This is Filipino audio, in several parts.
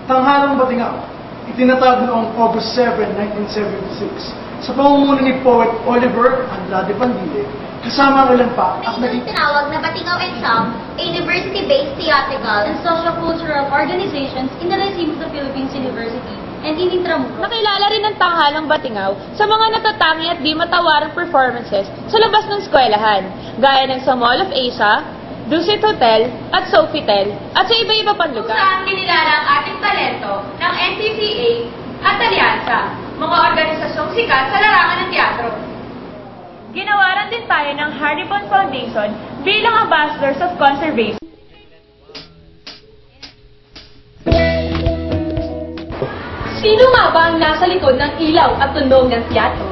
Tanghalang Batingaw, itinatag noong August 7, 1976 sa pamumuno ni Poet Oliver Andrade Pandile, kasama ang ilan pa at naging tinawag na Batingaw Ensemble, a university-based theatrical and social-cultural organizations in the regime of the Philippines University and in Intramuros. Nakilala rin ng Tanghalang Batingaw sa mga natatangi at di matawarang performances sa labas ng eskwelahan, gaya ng sa Mall of Asia, Dusit Hotel at Sofitel at sa iba-iba pang lugar. Kung saan kinilala ang ating talento ng NCCA at Alyansa, mga organisasyong sikat sa larangan ng teatro. Ginawaran din tayo ng Haribon Foundation bilang Ambassadors of Conservation. Sino nga ba ang nasa likod ng ilaw at tunog ng teatro?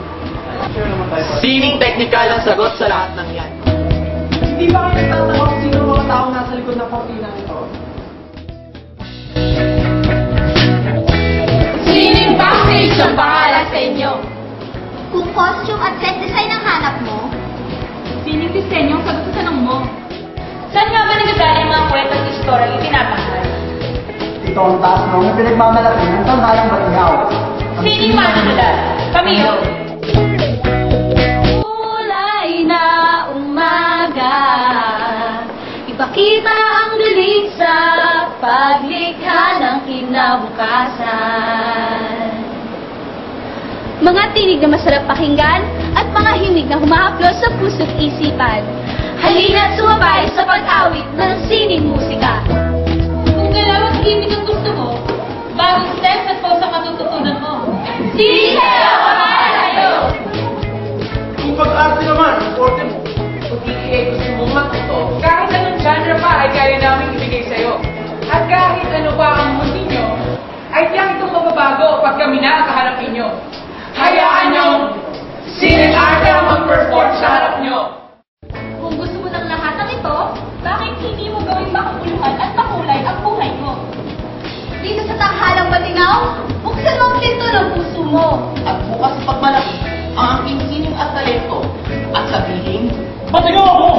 Sining technical ang sagot sa lahat ng yan. Hindi ba kayo nagtataka kung sino ang mga taong nasa likod ng kortina nito? Sining backstage ang pangalan sa inyo? Kung costume at set design ang hanap mo, Sining disenyo ang sagot sa tanong mo? Saan nga ba nagagaling ang mga kwento at istorya yung tinatanghal? Ito ang taas na pinagmamalaki ng Tanghalang Batingaw. Sining manunulat? Kami yun. kulay na umaga, ipakita ang galing sa paglikha ng kinabukasan. Mga tinig na masarap pakinggan at mga himig na humahaplos sa puso't isipan. Halina't sumabay sa pag-awit ng sining musika. Kung galaw at himig ang gusto mo, bagong steps at pause ang matututunan mo. Sige! Ako! Kung pag-arte naman, ang forte mo. Kung PTA gusto mong matuto, kahit anong genre pa ay kaya namin ibigay sa'yo. At kahit ano pa ang mundi nyo, ay tiyak itong mababago pag kami na ang kaharap ninyo. Hayaan nyo, sining arte ang mag-perform sa harap nyo. Kung gusto mo ng lahat ng ito, bakit hindi mo gawing makabuluhan at makulay ang buhay mo? Dito sa Tanghalang Batingaw, buksan mo ang pinto ng puso mo. At bukas pagmalaki ang aking sining at talento. At sabihin, Batingaw ako!